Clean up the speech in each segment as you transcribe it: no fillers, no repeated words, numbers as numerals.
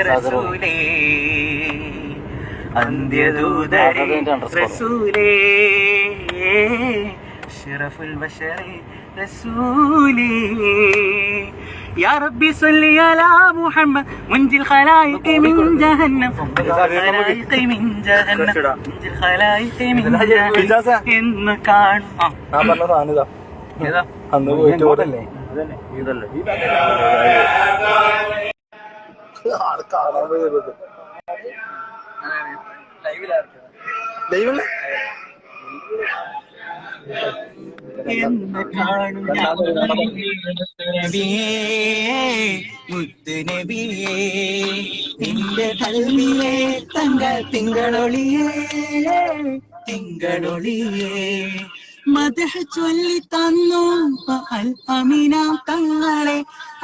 റസൂലേ അന്ത്യദൂതരേ റസൂലേ അഷ്റഫുൽ ബശറേ റസൂലേ يا ربي صل على محمد منجي الخلائق من جهنم الخلائق من جهنم منجي الخلائق من جهنم എന്ന് കാണാം ഏതാ അന്ന് പോയിട്ട് ഓടല്ലേ അതന്നെ ഇതല്ലേ ലൈവില് മുത്തുനബിയേ നിന്റെ കൽവിലെ തങ്ക തിങ്കളൊളിയേ തിങ്കളൊളിയേ മദഹ് ചൊല്ലി തന്നു അൽ അമീനാം തങ്ങളെ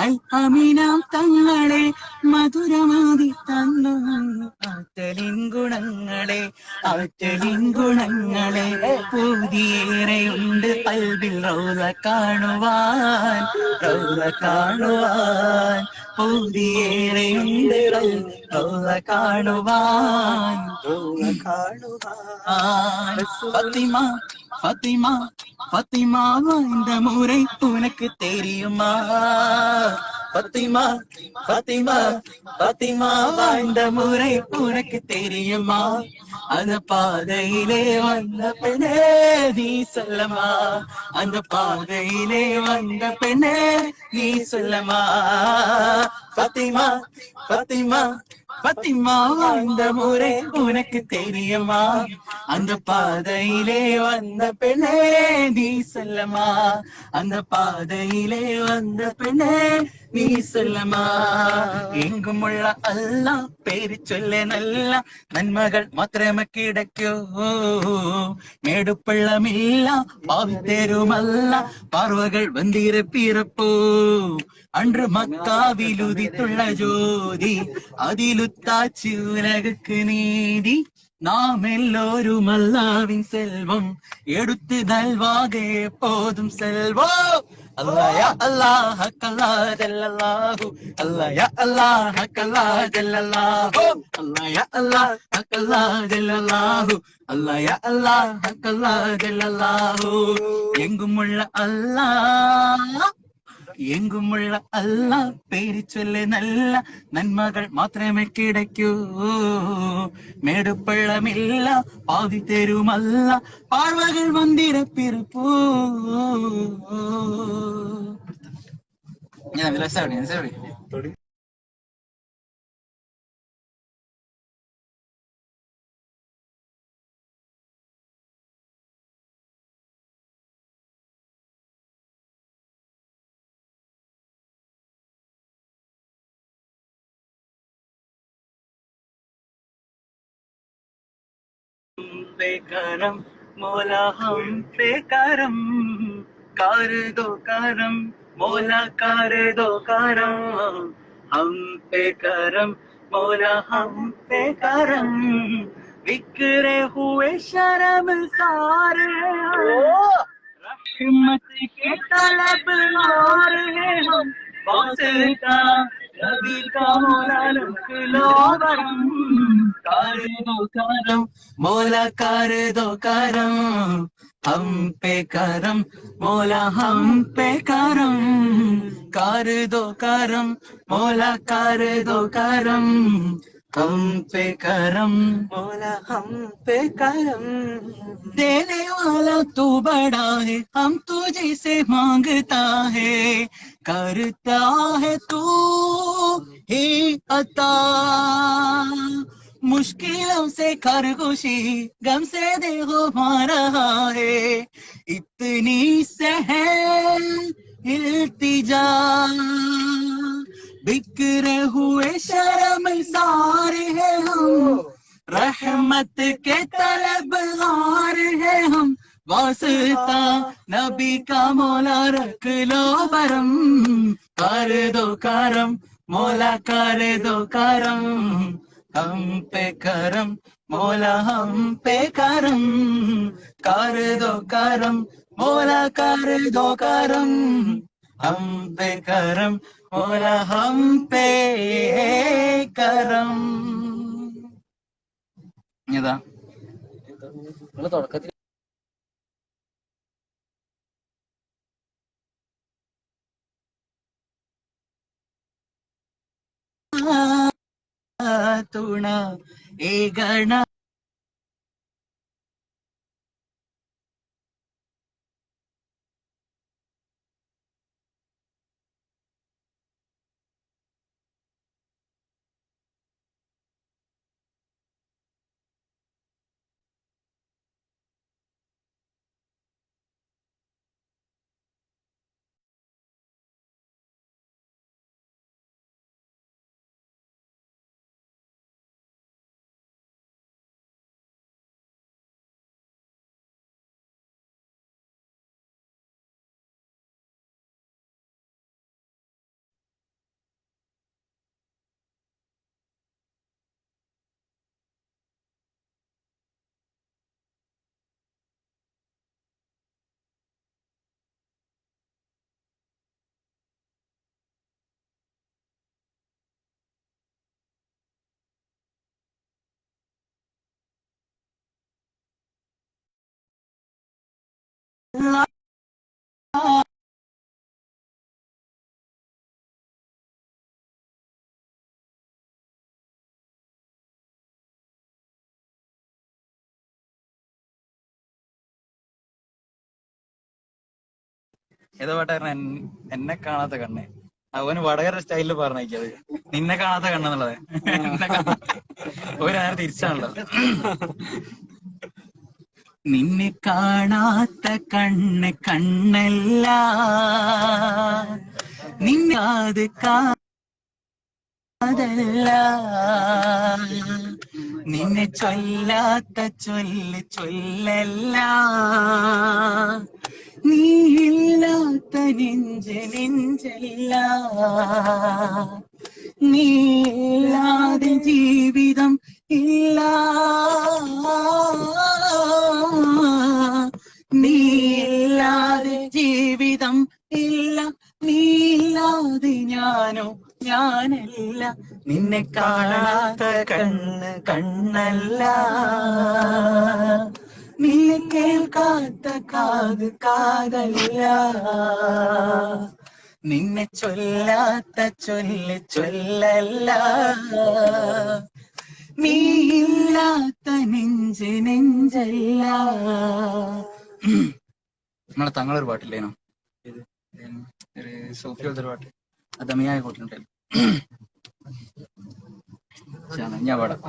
അൽ അമീനാം തങ്ങളെ മധുരമാതി തന്നു ആറ്റലിൻ ഗുണങ്ങളെ ആറ്റലിൻ ഗുണങ്ങളെ പുതിയേറെയുണ്ട് കൽബിൽ റൗള കാണുവാൻ റൗള കാണുവാൻ പുതിയേറെയുണ്ട് റൗള കാണുവാൻ റൗള കാണുവാൻ ഫാത്തിമ ഫാത്തിമ ഫാത്തിമ இந்த முறை உனக்கு தெரியுமா ஃபத்திமா ஃபத்திமா ஃபத்திமா இந்த முறை உனக்கு தெரியுமா அந்த பாதையிலே வந்த பெண்ணே நீ சொல்லமா அந்த பாதையிலே வந்த பெண்ணே நீ சொல்லமா ஃபத்திமா ஃபத்திமா ஃபத்திமா இந்த முறை உனக்கு தெரியுமா அந்த பாதையிலே வந்த பெண்ணே நீ சொல்லமா அந்த பாதையிலே வந்த பெண்ணே നീ സല്ലമാ എങ്കുമുള്ള അല്ലാ പേര് ചൊല്ല നല്ല നന്മകൾ മാത്രമേ കിടക്കൂ മേടുപ്പള്ളമില്ല പാവിത്തേരുമല്ല പാർവകൾ വന്തിരപ്പിറപ്പൂ അன்று മക്കാവിലുദിത്തുള്ള ജ്യോതി അതിലുത്താച്ചു ഉലകക്ക് നീതി നാം എല്ലോരും അല്ലാവിൻ സെൽവം എടുത്ത് നൽവാകെ പോതും സെൽവോ അല്ലാ യാ അല്ലാഹ് ഹക്കല്ലാ ജല്ലല്ലാഹു അല്ലാ യാ അല്ലാഹ് ഹക്കല്ലാ ജല്ലല്ലാഹു അല്ലാ യാ അല്ലാഹ് ഹക്കല്ലാ ജല്ലല്ലാഹു അല്ലാ യാ അല്ലാഹ് ഹക്കല്ലാ ജല്ലല്ലാഹു എങ്കുമുള്ള അല്ലാഹ് എങ്കുമുള്ള അല്ലാ പേര് ചൊല്ല് നല്ല നന്മകൾ മാത്രമേ കിടക്കൂ മേടുപ്പള്ളമില്ല പാതി തരുമല്ല പാർവകൾ വന്തിരപ്പിറപ്പൂ ഞാൻ സോറി पे करम मौला हम पे करम कर दो करम मौला कर दो करम हम पे करम मौला हम पे करम बिखरे हुए शर्म सारे रहमत के तलबगार हैं हम वास्ता नबी का मौला रख लो करम कर दो करम मौला कर दो करम हम पे करम मौला हम पे करम कर दो करम मौला कर दो करम हम पे करम मौला हम पे करम देने वाला तू बड़ा है हम तुझे से मांगता है करता है तू ही अता मुश्किलों से खरगोशी गम से देखो मार रहा है इतनी सहल इल्तिजा बिखरे हुए शर्मसार है हम रहमत के तलबगार है हम वास्ता नबी का मौला रख लो परम कर दो करम मौला कर दो करम हम पे करम मौला हम पे करम कर दो करम मौला कर दो करम हम पे करम मौला हम पे കരം. ഏതാ തുടക്കത്തിൽ തുണ ഏകണ ഏതോ പാട്ടായിരുന്നു എന്നെ കാണാത്ത കണ്ണ്. അവന് വടകര സ്റ്റൈലിൽ പറഞ്ഞത് നിന്നെ കാണാത്ത കണ്ണെന്നുള്ളത്. ഒരാൾ തിരിച്ചാണല്ലോ. നിന്നെ കാണാത്ത കണ്ണ് കണ്ണല്ല, നിന്നെ അത് കാതല്ല, നിന്നെ ചൊല്ലാത്ത ചൊല്ലല്ല, നീയില്ലാത്ത നെഞ്ചല്ല, നീയില്ലാതെ ജീവിതം ഇല്ല, നീയില്ലാതെ ജീവിതം ഇല്ല, നീയില്ലാതെ ഞാനല്ല, നിന്നെ കാണാത്ത കണ്ണ് കണ്ണല്ല, നിന്നെ കേൾക്കാത്ത കാതല്ല, നിന്നെ ചൊല്ലാത്ത ചൊല്ലല്ല, നീയില്ലാത്ത നെഞ്ചല്ല. നമ്മളെ തങ്ങളൊരു പാട്ടില്ലേനോ, ഇത് ഒരു സൂഫിയോളത്തെ ഒരു പാട്ട്, അതമിയായ കൂട്ടിലുണ്ടായിരുന്നു. ഞാൻ പാടാം.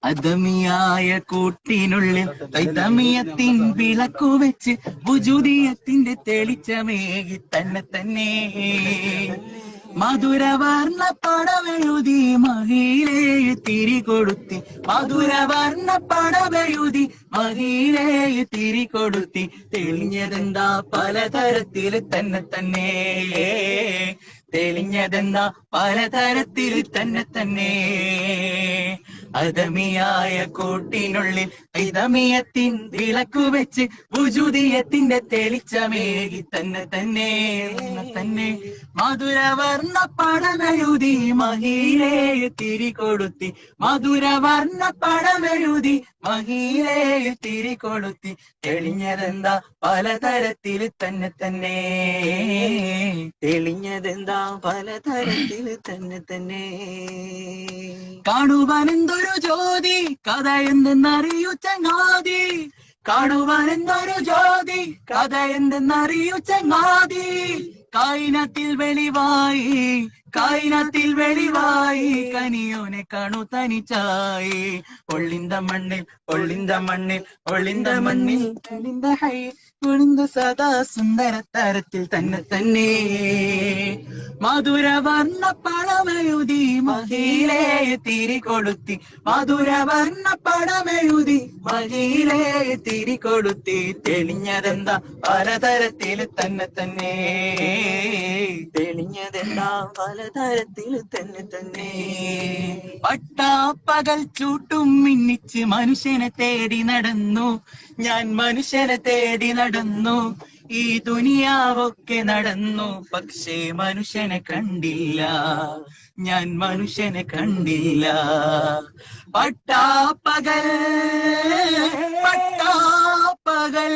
അദമിയായ കൂട്ടിനുള്ളിൽ തൈതമിയത്തിൻ വിളക്കു വെച്ച് വുജൂദിയത്തിന്റെ തെളിച്ചമേകി തന്നെ മധുരവർണ്ണ പടമെഴുതി മഹിയിലേയു തിരികൊടുത്തി, മധുരവർണ്ണ പടമെഴുതി മഹിയിലേയു തിരികൊടുത്തി, തെളിഞ്ഞതെന്താ പലതരത്തിൽ തന്നെ തെളിഞ്ഞതെന്താ പലതരത്തിൽ തന്നെ. അദമിയായ കൂട്ടിനുള്ളിൽ ഇതമിയത്തിൻ വിളക്കു വെച്ച് വുജൂദിയത്തിന്റെ തെളിച്ചമേകി തന്നെ മധുരവർണ്ണ പടമെഴുതി മഹിയിലേയു തിരികൊടുത്തി, മധുരവർണ്ണ പടമെഴുതി മഹിയിലേയു തിരികൊടുത്തി, തെളിഞ്ഞതെന്താ പലതരത്തിൽ തന്നെ തെളിഞ്ഞതെന്താ പലതരത്തിൽ തന്നെ. കാണുവാനെന്തൊരു ജ്യോതി കഥ എന്തെന്നറിയൂ ചങ്ങാതി, കാണുവാനെന്തൊരു ജ്യോതി കഥ എന്തെന്നറിയൂ ചങ്ങാതി, കായിനത്തിൽ വെളിവായി കനിയോനെ കാണു തനിച്ചായി, ഒളിന്ത മണ്ണിൽ ഒളിന്ത സദാ സുന്ദര തരത്തിൽ തന്നെ മധുരവർണ്ണ പടമെഴുതി മഹിയിലേയു തിരികൊടുത്തി, മധുരവർണ്ണ പടമെഴുതി മഹിയിലേയു തിരികൊടുത്തി, തെളിഞ്ഞതെന്താ പലതരത്തിൽ തന്നെ തെളിഞ്ഞതെന്താ പലതരത്തിൽ തന്നെ. പട്ടാപ്പകൽ ചൂട്ടും മിന്നിച്ച് മനുഷ്യനെ തേടി നടന്നു, ഞാൻ മനുഷ്യനെ തേടി നടന്നു, ഈ ദുനിയാവൊക്കെ നടന്നു, പക്ഷേ മനുഷ്യനെ കണ്ടില്ല. ഞാൻ മനുഷ്യനെ കണ്ടില്ല. പട്ടാപ്പകൽ പട്ടാപ്പകൽ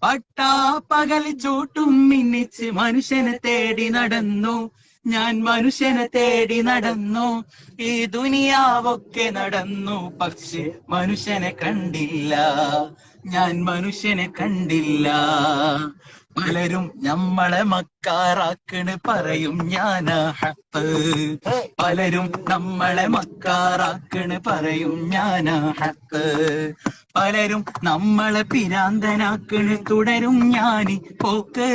പട്ടാപ്പകൽ ചൂട്ടും മിന്നിച്ച് മനുഷ്യനെ തേടി നടന്നു. ഞാൻ മനുഷ്യനെ തേടി നടന്നു. ഈ ദുനിയാവൊക്കെ നടന്നു, പക്ഷെ മനുഷ്യനെ കണ്ടില്ല. ഞാൻ മനുഷ്യനെ കണ്ടില്ല. പലരും നമ്മളെ മക്കാറാക്കണ്, പറയും ഞാനാ ഹക്ക്. പലരും നമ്മളെ മക്കാറാക്കണ്, പറയും ഞാനാ ഹക്ക്. പലരും നമ്മളെ പിരാന്തനാക്കണ്, തുടരും ഞാനി പോക്ക്.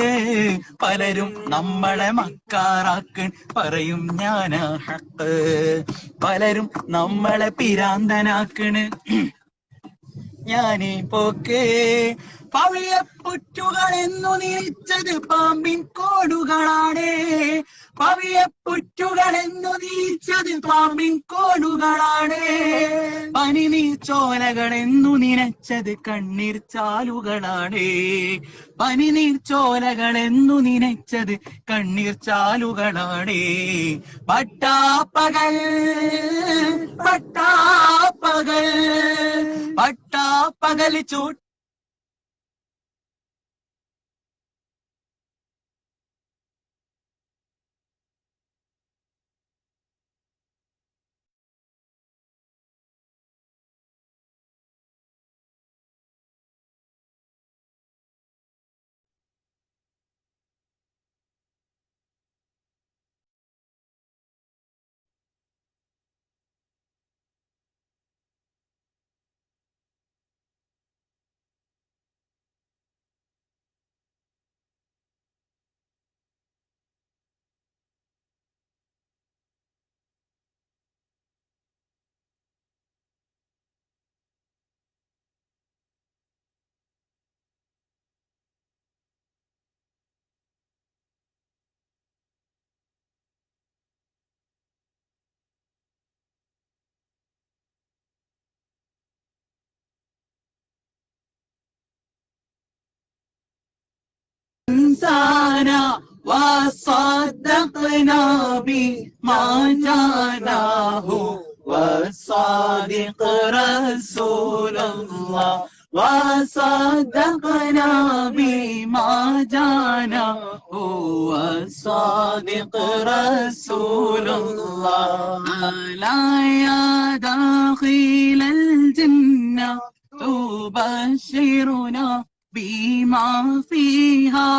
പലരും നമ്മളെ മക്കാറാക്കണ്, പറയും ഞാനാ ഹക്ക്. പലരും നമ്മളെ പിരാന്തനാക്കണ്, ഞാനീ പോക്ക്. പവിഴപ്പുറ്റുകളെന്നു നീച്ചത് പാമ്പിൻ കോടുകളാണ്. പവിഴപ്പുറ്റുകളെന്നു നീച്ചത് പാമ്പിൻ കോടുകളാണ്. പനിനീർ ചോലകളെന്നു നനച്ചത് കണ്ണീർ ചാലുകളാണ്. പനിനീർ ചോലകളെന്നു നനച്ചത് കണ്ണീർ ചാലുകളാണ്. പട്ടാപ്പകൽ പട്ടാപ്പകൽ പട്ടാപ്പകൽ ചൂട്ട് إنسانا وصدقنا بما جاناه والصادق رسول الله وصدقنا بما جاناه والصادق رسول الله ألا يا داخل الجنة تبشرنا بما فيها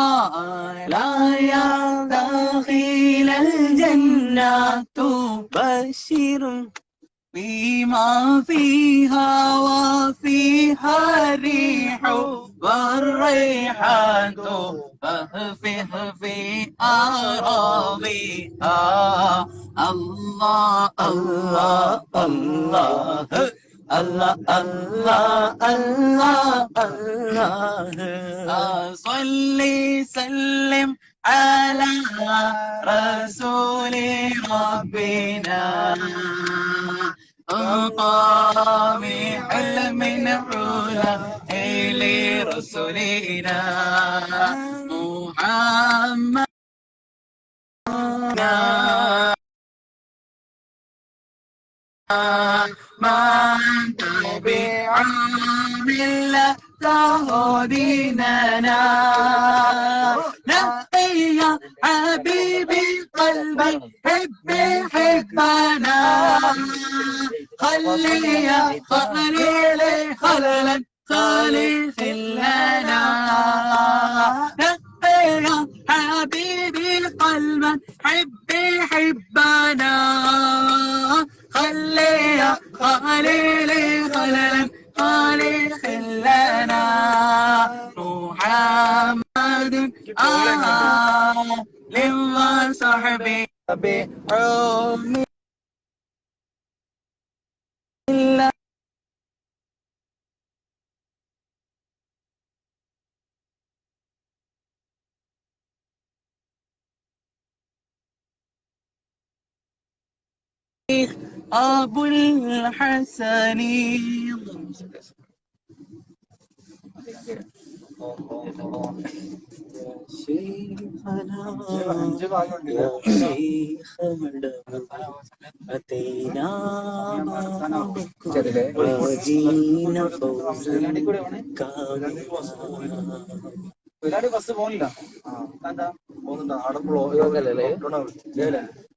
لا يا داخل الجنة تبشر بما فيها وفيها الريح والريحان فاهفه في أراضيها الله الله الله الله الله الله الله صلي سلم على رسول ربنا مقام حلم علا لرسولنا محمد من تبع ملته ديننا نقي يا حبيبي قلبي حبي حبنا خلي يا خليلي خللا خالق لنا نقي يا حبيبي قلبا حبي حبنا خلي يا خليلي خللا خالق لنا محمد وصحبه بعمر الله أبو الحسن ബസ് പോണില്ല. പോകുന്നുണ്ടോ? അവിടെ ബ്ലോക്ക് അല്ലേ?